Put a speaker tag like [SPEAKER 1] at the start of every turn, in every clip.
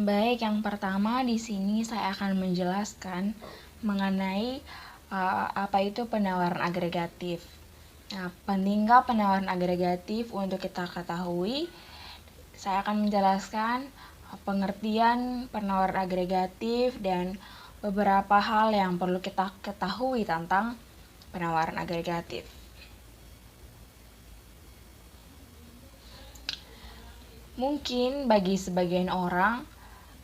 [SPEAKER 1] Baik, yang pertama di sini saya akan menjelaskan mengenai apa itu penawaran agregatif. Nah, pentingkah penawaran agregatif untuk kita ketahui, saya akan menjelaskan pengertian penawaran agregatif dan beberapa hal yang perlu kita ketahui tentang penawaran agregatif. Mungkin bagi sebagian orang,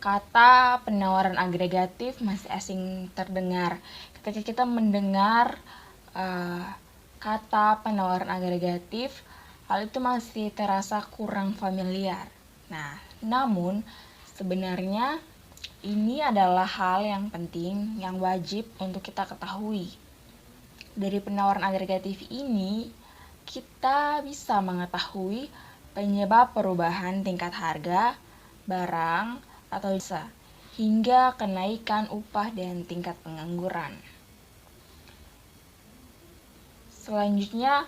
[SPEAKER 1] kata penawaran agregatif masih asing terdengar. Ketika kita mendengar kata penawaran agregatif, hal itu masih terasa kurang familiar. Nah, namun sebenarnya ini adalah hal yang penting, yang wajib untuk kita ketahui. Dari penawaran agregatif ini, kita bisa mengetahui penyebab perubahan tingkat harga, barang, atau jasa, hingga kenaikan upah dan tingkat pengangguran. Selanjutnya,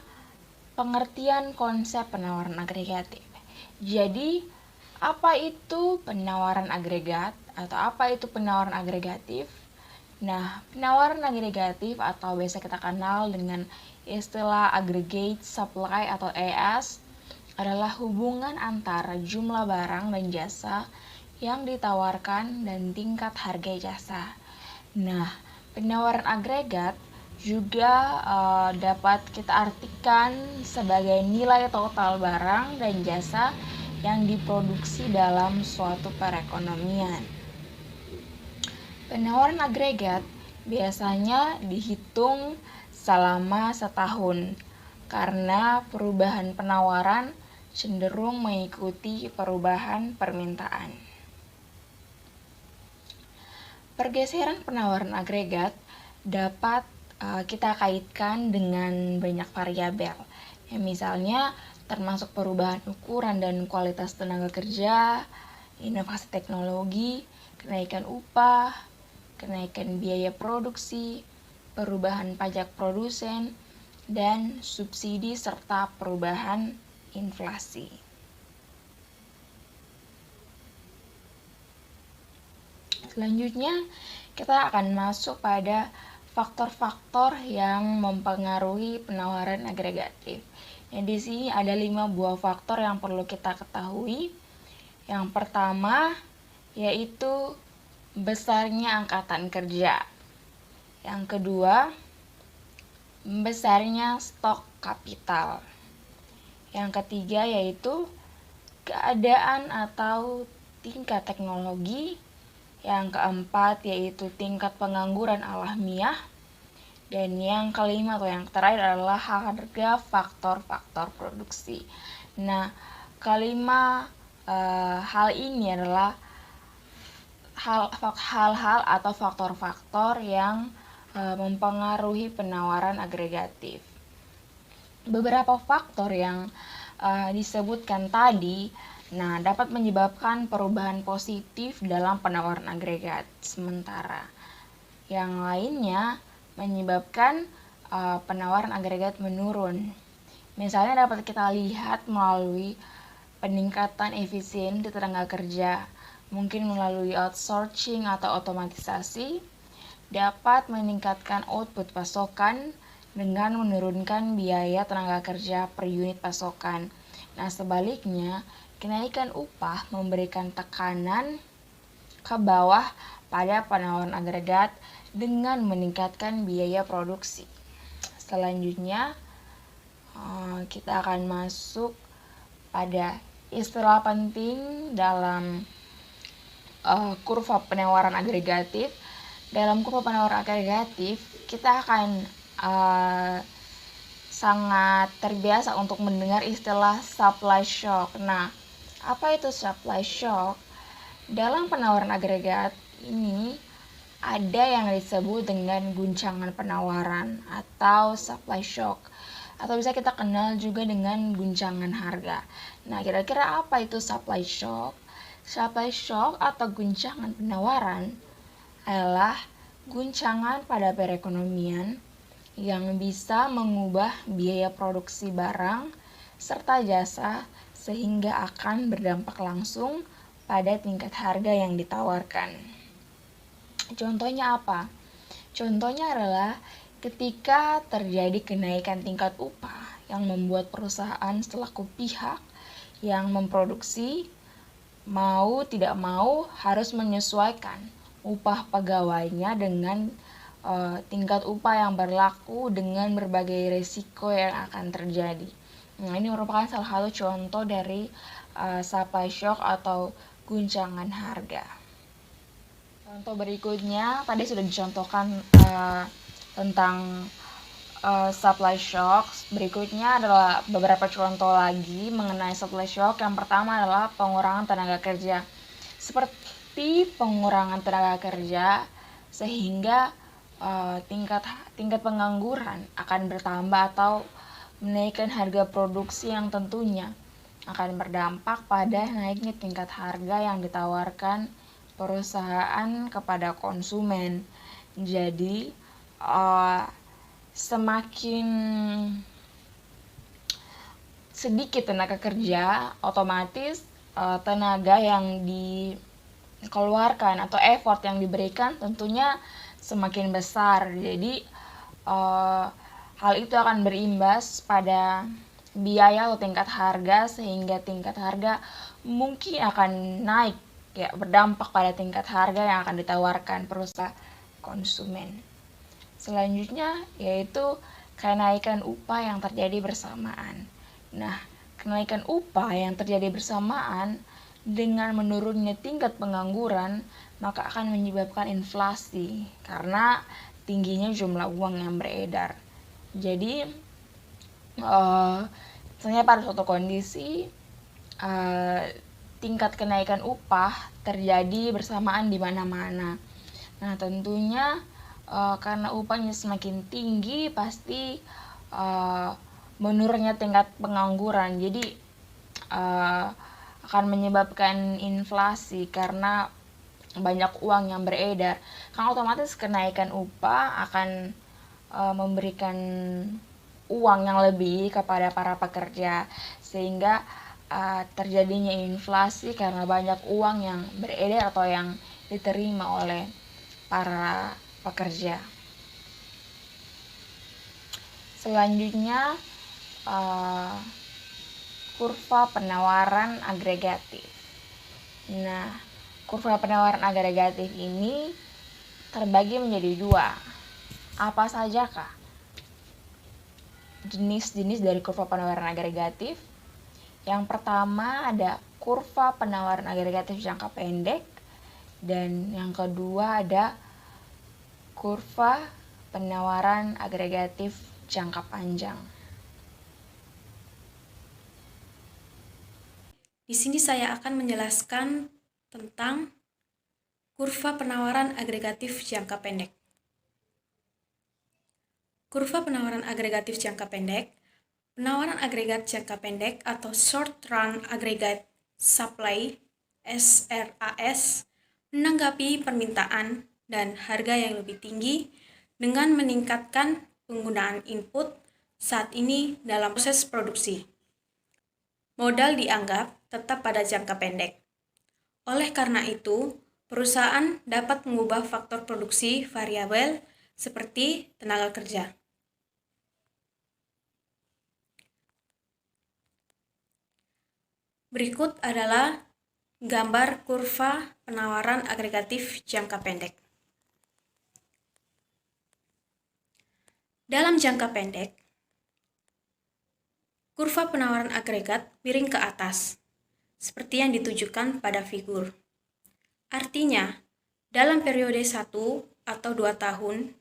[SPEAKER 1] pengertian konsep penawaran agregatif. Jadi, apa itu penawaran agregat atau apa itu penawaran agregatif? Nah, penawaran agregatif atau biasa kita kenal dengan istilah aggregate supply atau AS adalah hubungan antara jumlah barang dan jasa yang ditawarkan dan tingkat harga jasa. Nah, penawaran agregat juga dapat kita artikan sebagai nilai total barang dan jasa yang diproduksi dalam suatu perekonomian. Penawaran agregat biasanya dihitung selama setahun karena perubahan penawaran cenderung mengikuti perubahan permintaan. Pergeseran penawaran agregat dapat kita kaitkan dengan banyak variabel, yang misalnya termasuk perubahan ukuran dan kualitas tenaga kerja, inovasi teknologi, kenaikan upah, kenaikan biaya produksi, perubahan pajak produsen, dan subsidi serta perubahan inflasi. Selanjutnya, kita akan masuk pada faktor-faktor yang mempengaruhi penawaran agregatif. Di sini ada 5 buah faktor yang perlu kita ketahui. Yang pertama yaitu besarnya angkatan kerja. Yang kedua, besarnya stok kapital. Yang ketiga yaitu keadaan atau tingkat teknologi. Yang keempat yaitu tingkat pengangguran alamiah. Dan yang kelima atau yang terakhir adalah harga faktor-faktor produksi. Nah, kelima hal ini adalah hal-hal atau faktor-faktor yang mempengaruhi penawaran agregatif. Beberapa faktor yang disebutkan tadi dapat menyebabkan perubahan positif dalam penawaran agregat sementara. Yang lainnya menyebabkan penawaran agregat menurun. Misalnya dapat kita lihat melalui peningkatan efisiensi tenaga kerja, mungkin melalui outsourcing atau otomatisasi, dapat meningkatkan output pasokan dengan menurunkan biaya tenaga kerja per unit pasokan. Nah, sebaliknya, kenaikan upah memberikan tekanan ke bawah pada penawaran agregat dengan meningkatkan biaya produksi. Selanjutnya, kita akan masuk pada istilah penting dalam kurva penawaran agregatif. Dalam kurva penawaran agregatif, kita akan sangat terbiasa untuk mendengar istilah supply shock. Nah, apa itu supply shock? Dalam penawaran agregat ini ada yang disebut dengan guncangan penawaran atau supply shock, atau bisa kita kenal juga dengan guncangan harga. Nah, kira-kira apa itu supply shock? Supply shock atau guncangan penawaran adalah guncangan pada perekonomian yang bisa mengubah biaya produksi barang serta jasa sehingga akan berdampak langsung pada tingkat harga yang ditawarkan. Contohnya apa? Contohnya adalah ketika terjadi kenaikan tingkat upah yang membuat perusahaan selaku pihak yang memproduksi mau tidak mau harus menyesuaikan upah pegawainya dengan tingkat upah yang berlaku dengan berbagai risiko yang akan terjadi. Nah, ini merupakan salah satu contoh dari supply shock atau guncangan harga. Contoh berikutnya tadi sudah dicontohkan tentang supply shock. Berikutnya adalah beberapa contoh lagi mengenai supply shock. Yang pertama adalah pengurangan tenaga kerja. Seperti pengurangan tenaga kerja sehingga tingkat pengangguran akan bertambah atau menaikkan harga produksi yang tentunya akan berdampak pada naiknya tingkat harga yang ditawarkan perusahaan kepada konsumen. Jadi semakin sedikit tenaga kerja, otomatis tenaga yang dikeluarkan atau effort yang diberikan tentunya semakin besar. Jadi hal itu akan berimbas pada biaya atau tingkat harga, sehingga tingkat harga mungkin akan naik, ya, berdampak pada tingkat harga yang akan ditawarkan perusahaan konsumen. Selanjutnya yaitu kenaikan upah yang terjadi bersamaan. Nah, kenaikan upah yang terjadi bersamaan dengan menurunnya tingkat pengangguran maka akan menyebabkan inflasi karena tingginya jumlah uang yang beredar. Jadi misalnya pada suatu kondisi tingkat kenaikan upah terjadi bersamaan di mana-mana. Nah, tentunya karena upahnya semakin tinggi pasti menurunnya tingkat pengangguran. Jadi akan menyebabkan inflasi karena banyak uang yang beredar. Kan otomatis kenaikan upah akan memberikan uang yang lebih kepada para pekerja, sehingga terjadinya inflasi karena banyak uang yang beredar atau yang diterima oleh para pekerja. Selanjutnya kurva penawaran agregatif. Nah, kurva penawaran agregatif ini terbagi menjadi dua. Apa sajakah jenis-jenis dari kurva penawaran agregatif? Yang pertama ada kurva penawaran agregatif jangka pendek, dan yang kedua ada kurva penawaran agregatif jangka panjang.
[SPEAKER 2] Di sini saya akan menjelaskan tentang kurva penawaran agregatif jangka pendek. Kurva penawaran agregatif jangka pendek, penawaran agregat jangka pendek atau short run aggregate supply SRAS menanggapi permintaan dan harga yang lebih tinggi dengan meningkatkan penggunaan input saat ini dalam proses produksi. Modal dianggap tetap pada jangka pendek. Oleh karena itu, perusahaan dapat mengubah faktor produksi variabel seperti tenaga kerja. Berikut adalah gambar kurva penawaran agregatif jangka pendek. Dalam jangka pendek, kurva penawaran agregat miring ke atas, seperti yang ditujukan pada figur. Artinya, dalam periode 1 atau 2 tahun,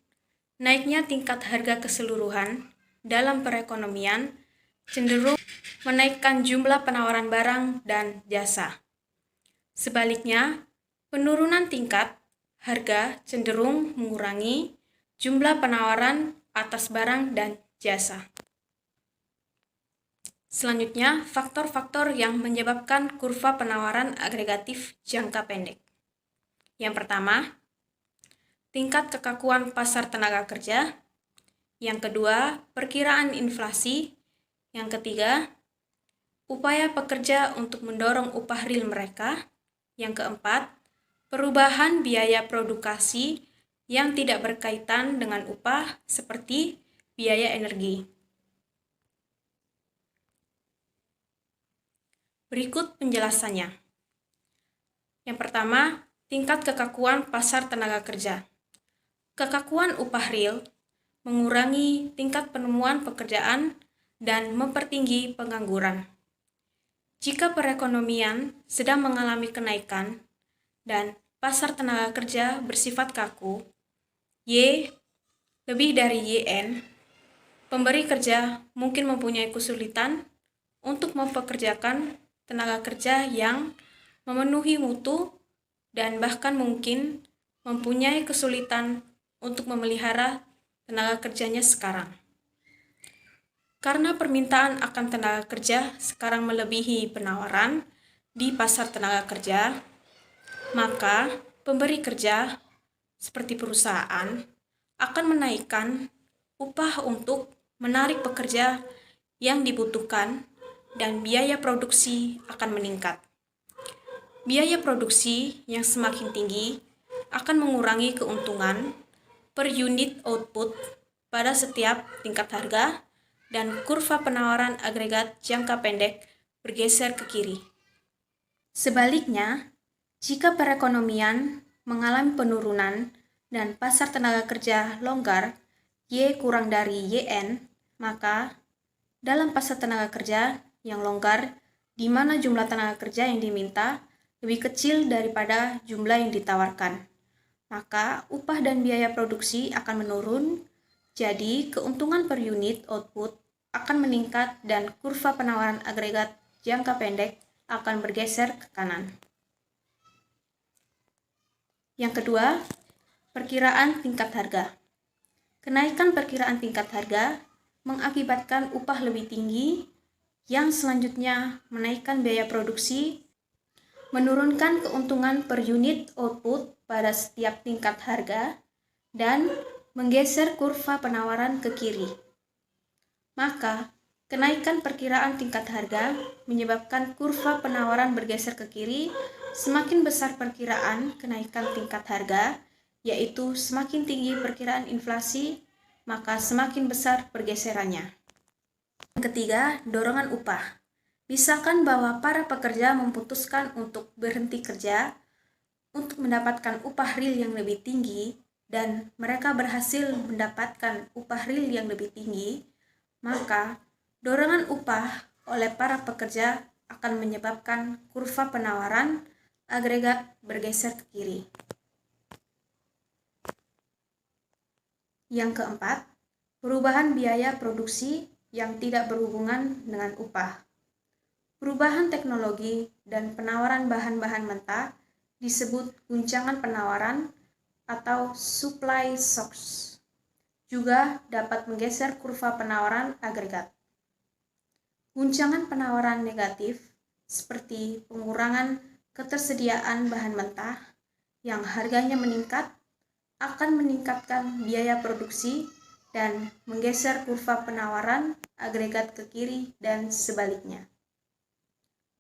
[SPEAKER 2] naiknya tingkat harga keseluruhan dalam perekonomian cenderung menaikkan jumlah penawaran barang dan jasa. Sebaliknya, penurunan tingkat harga cenderung mengurangi jumlah penawaran atas barang dan jasa. Selanjutnya, faktor-faktor yang menyebabkan kurva penawaran agregatif jangka pendek. Yang pertama, tingkat kekakuan pasar tenaga kerja. Yang kedua, perkiraan inflasi. Yang ketiga, upaya pekerja untuk mendorong upah real mereka. Yang keempat, perubahan biaya produksi yang tidak berkaitan dengan upah seperti biaya energi. Berikut penjelasannya. Yang pertama, tingkat kekakuan pasar tenaga kerja. Kekakuan upah real mengurangi tingkat penemuan pekerjaan dan mempertinggi pengangguran. Jika perekonomian sedang mengalami kenaikan dan pasar tenaga kerja bersifat kaku, Y lebih dari YN, pemberi kerja mungkin mempunyai kesulitan untuk mempekerjakan tenaga kerja yang memenuhi mutu dan bahkan mungkin mempunyai kesulitan untuk memelihara tenaga kerjanya sekarang. Karena permintaan akan tenaga kerja sekarang melebihi penawaran di pasar tenaga kerja, maka pemberi kerja seperti perusahaan akan menaikkan upah untuk menarik pekerja yang dibutuhkan dan biaya produksi akan meningkat. Biaya produksi yang semakin tinggi akan mengurangi keuntungan per unit output pada setiap tingkat harga dan kurva penawaran agregat jangka pendek bergeser ke kiri. Sebaliknya, jika perekonomian mengalami penurunan dan pasar tenaga kerja longgar, Y kurang dari YN, maka dalam pasar tenaga kerja yang longgar, di mana jumlah tenaga kerja yang diminta lebih kecil daripada jumlah yang ditawarkan, maka upah dan biaya produksi akan menurun, jadi keuntungan per unit output akan meningkat dan kurva penawaran agregat jangka pendek akan bergeser ke kanan. Yang kedua, perkiraan tingkat harga. Kenaikan perkiraan tingkat harga mengakibatkan upah lebih tinggi, yang selanjutnya menaikkan biaya produksi, menurunkan keuntungan per unit output pada setiap tingkat harga, dan menggeser kurva penawaran ke kiri. Maka, kenaikan perkiraan tingkat harga menyebabkan kurva penawaran bergeser ke kiri. Semakin besar perkiraan kenaikan tingkat harga, yaitu semakin tinggi perkiraan inflasi, maka semakin besar pergeserannya. Yang ketiga, dorongan upah. Misalkan bahwa para pekerja memutuskan untuk berhenti kerja untuk mendapatkan upah real yang lebih tinggi dan mereka berhasil mendapatkan upah real yang lebih tinggi, maka dorongan upah oleh para pekerja akan menyebabkan kurva penawaran agregat bergeser ke kiri. Yang keempat, perubahan biaya produksi yang tidak berhubungan dengan upah. Perubahan teknologi dan penawaran bahan-bahan mentah disebut guncangan penawaran atau supply shocks. Juga dapat menggeser kurva penawaran agregat. Guncangan penawaran negatif seperti pengurangan ketersediaan bahan mentah yang harganya meningkat akan meningkatkan biaya produksi dan menggeser kurva penawaran agregat ke kiri dan sebaliknya.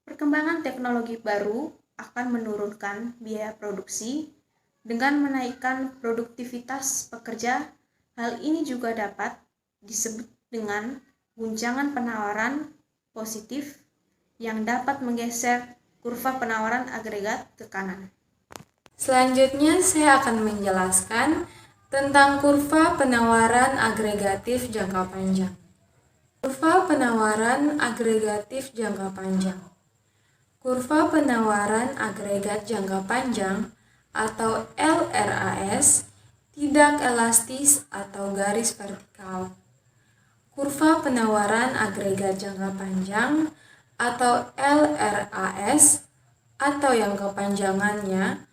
[SPEAKER 2] Perkembangan teknologi baru akan menurunkan biaya produksi dengan menaikkan produktivitas pekerja. Hal ini juga dapat disebut dengan guncangan penawaran positif yang dapat menggeser kurva penawaran agregat ke kanan.
[SPEAKER 3] Selanjutnya saya akan menjelaskan tentang kurva penawaran agregatif jangka panjang. Kurva penawaran agregatif jangka panjang. Kurva penawaran agregat jangka panjang atau LRAS tidak elastis atau garis vertikal. Kurva penawaran agregat jangka panjang atau LRAS atau yang kepanjangannya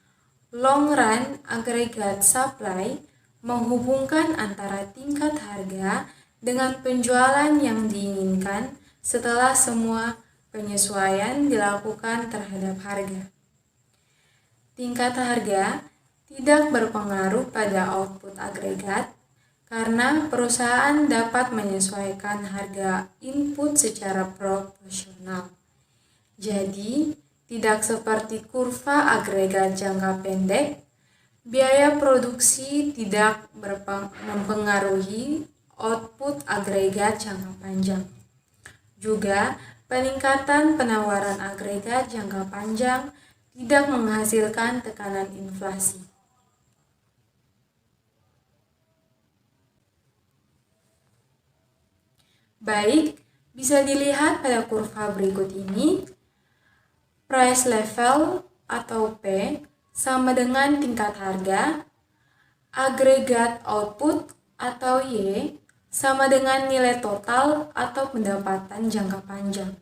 [SPEAKER 3] long run aggregate supply menghubungkan antara tingkat harga dengan penjualan yang diinginkan setelah semua penyesuaian dilakukan terhadap harga. Tingkat harga tidak berpengaruh pada output agregat karena perusahaan dapat menyesuaikan harga input secara proporsional. Jadi, Tidak seperti kurva agregat jangka pendek, biaya produksi tidak mempengaruhi output agregat jangka panjang. Juga, peningkatan penawaran agregat jangka panjang tidak menghasilkan tekanan inflasi. Baik, bisa dilihat pada kurva berikut ini. Price level atau P sama dengan tingkat harga, agregat output atau Y sama dengan nilai total atau pendapatan jangka panjang.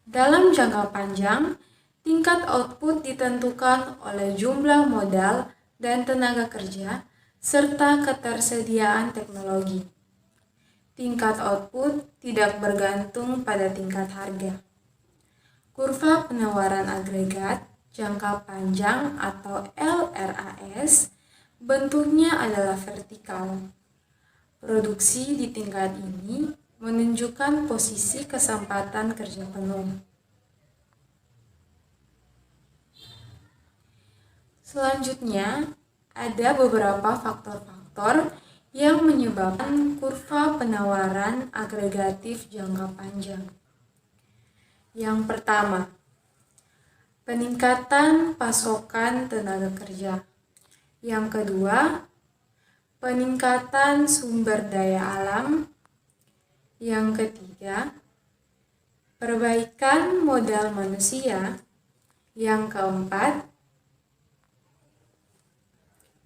[SPEAKER 3] Dalam jangka panjang, tingkat output ditentukan oleh jumlah modal dan tenaga kerja serta ketersediaan teknologi. Tingkat output tidak bergantung pada tingkat harga. Kurva penawaran agregat jangka panjang atau LRAS bentuknya adalah vertikal. Produksi di tingkat ini menunjukkan posisi kesempatan kerja penuh. Selanjutnya, ada beberapa faktor-faktor yang menyebabkan kurva penawaran agregatif jangka panjang. Yang pertama, peningkatan pasokan tenaga kerja. Yang kedua, peningkatan sumber daya alam. Yang ketiga, perbaikan modal manusia. Yang keempat,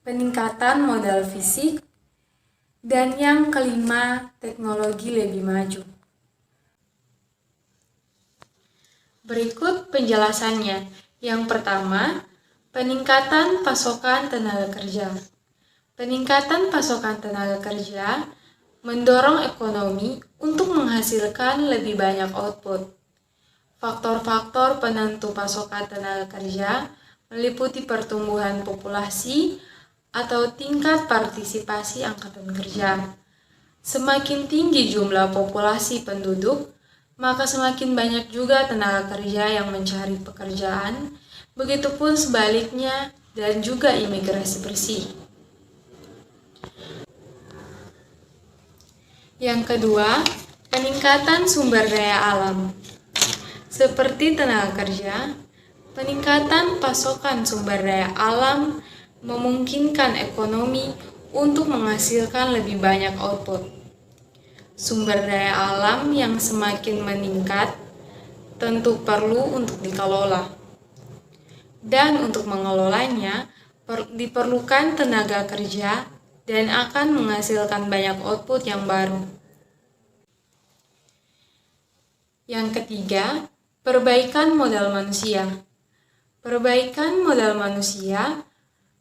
[SPEAKER 3] peningkatan modal fisik. Dan yang kelima, teknologi lebih maju. Berikut penjelasannya. Yang pertama, peningkatan pasokan tenaga kerja. Peningkatan pasokan tenaga kerja mendorong ekonomi untuk menghasilkan lebih banyak output. Faktor-faktor penentu pasokan tenaga kerja meliputi pertumbuhan populasi atau tingkat partisipasi angkatan kerja. Semakin tinggi jumlah populasi penduduk, maka semakin banyak juga tenaga kerja yang mencari pekerjaan, begitupun sebaliknya dan juga imigrasi bersih. Yang kedua, peningkatan sumber daya alam. Seperti tenaga kerja, peningkatan pasokan sumber daya alam memungkinkan ekonomi untuk menghasilkan lebih banyak output. Sumber daya alam yang semakin meningkat tentu perlu untuk dikelola. Dan untuk mengelolanya diperlukan tenaga kerja dan akan menghasilkan banyak output yang baru. Yang ketiga, perbaikan modal manusia. Perbaikan modal manusia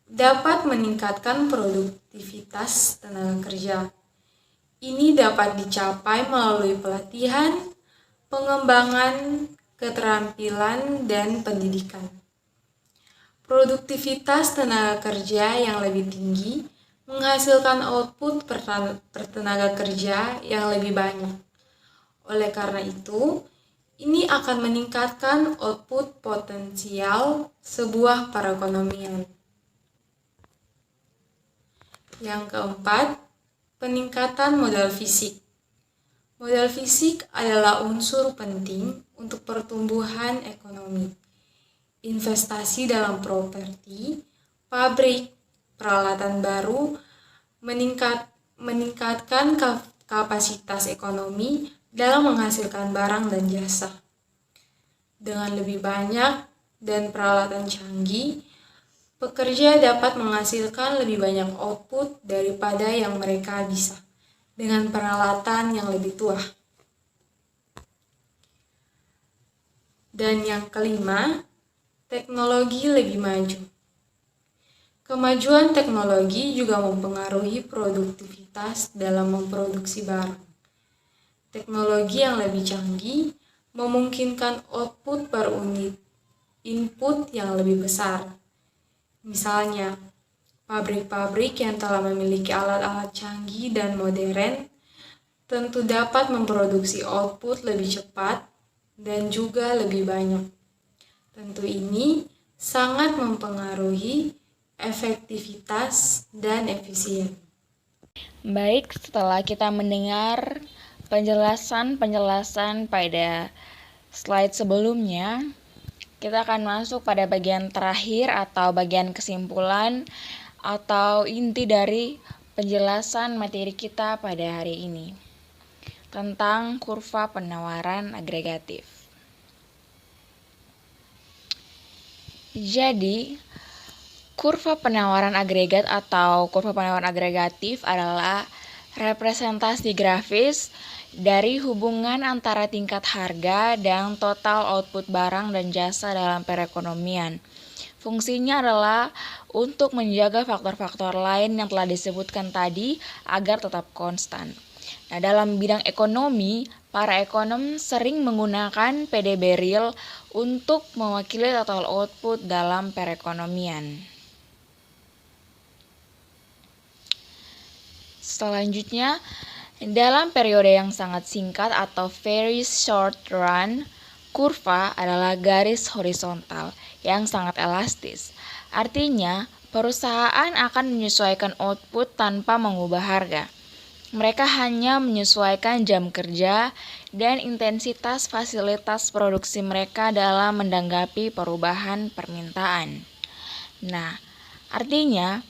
[SPEAKER 3] dapat meningkatkan produktivitas tenaga kerja. Ini dapat dicapai melalui pelatihan, pengembangan keterampilan, dan pendidikan. Produktivitas tenaga kerja yang lebih tinggi menghasilkan output per tenaga kerja yang lebih banyak. Oleh karena itu, ini akan meningkatkan output potensial sebuah perekonomian. Yang keempat, peningkatan modal fisik. Modal fisik adalah unsur penting untuk pertumbuhan ekonomi. Investasi dalam properti, pabrik, peralatan baru meningkatkan kapasitas ekonomi dalam menghasilkan barang dan jasa. Dengan lebih banyak dan peralatan canggih, pekerja dapat menghasilkan lebih banyak output daripada yang mereka bisa dengan peralatan yang lebih tua. Dan yang kelima, teknologi lebih maju. Kemajuan teknologi juga mempengaruhi produktivitas dalam memproduksi barang. Teknologi yang lebih canggih memungkinkan output per unit input yang lebih besar. Misalnya, pabrik-pabrik yang telah memiliki alat-alat canggih dan modern tentu dapat memproduksi output lebih cepat dan juga lebih banyak. Tentu ini sangat mempengaruhi efektivitas dan efisien.
[SPEAKER 1] Baik, setelah kita mendengar penjelasan pada slide sebelumnya, kita akan masuk pada bagian terakhir atau bagian kesimpulan atau inti dari penjelasan materi kita pada hari ini tentang kurva penawaran agregatif. Jadi, kurva penawaran agregat atau kurva penawaran agregatif adalah representasi grafis dari hubungan antara tingkat harga dan total output barang dan jasa dalam perekonomian. Fungsinya adalah untuk menjaga faktor-faktor lain yang telah disebutkan tadi agar tetap konstan. Nah, dalam bidang ekonomi, para ekonom sering menggunakan PDB real untuk mewakili total output dalam perekonomian. Selanjutnya, dalam periode yang sangat singkat atau very short run, kurva adalah garis horizontal yang sangat elastis. Artinya, perusahaan akan menyesuaikan output tanpa mengubah harga. Mereka hanya menyesuaikan jam kerja dan intensitas fasilitas produksi mereka dalam menanggapi perubahan permintaan. Nah, artinya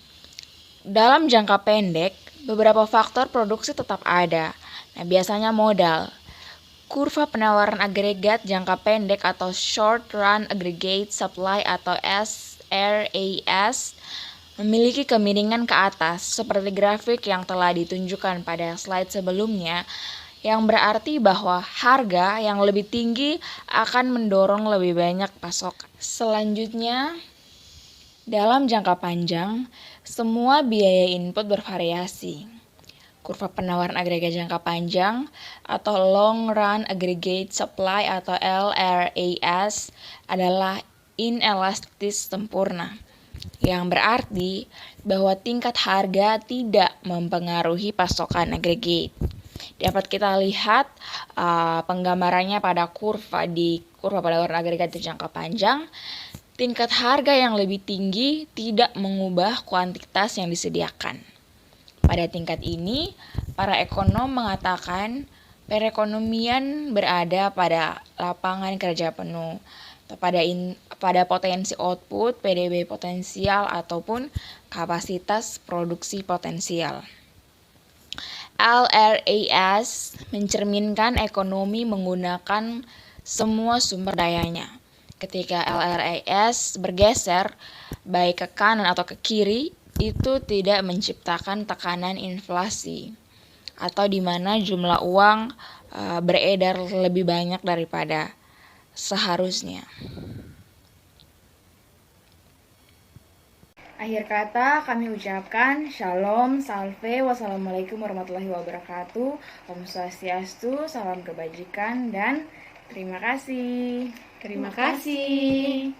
[SPEAKER 1] dalam jangka pendek, beberapa faktor produksi tetap ada. Nah, biasanya modal. Kurva penawaran agregat jangka pendek atau Short Run Aggregate Supply atau SRAS memiliki kemiringan ke atas seperti grafik yang telah ditunjukkan pada slide sebelumnya, yang berarti bahwa harga yang lebih tinggi akan mendorong lebih banyak pasokan. Selanjutnya, dalam jangka panjang, semua biaya input bervariasi. Kurva penawaran agregat jangka panjang atau Long Run Aggregate Supply atau LRAS adalah inelastis sempurna, yang berarti bahwa tingkat harga tidak mempengaruhi pasokan agregat. Dapat kita lihat penggambarannya pada kurva penawaran agregat jangka panjang. Tingkat harga yang lebih tinggi tidak mengubah kuantitas yang disediakan. Pada tingkat ini, para ekonom mengatakan perekonomian berada pada lapangan kerja penuh, pada potensi output, PDB potensial, ataupun kapasitas produksi potensial. LRAS mencerminkan ekonomi menggunakan semua sumber dayanya. Ketika LRAS bergeser, baik ke kanan atau ke kiri, itu tidak menciptakan tekanan inflasi, atau di mana jumlah uang beredar lebih banyak daripada seharusnya. Akhir kata kami ucapkan Shalom, Salve, Wassalamualaikum warahmatullahi wabarakatuh. Om Swastiastu, salam kebajikan, dan terima kasih.
[SPEAKER 2] Terima kasih.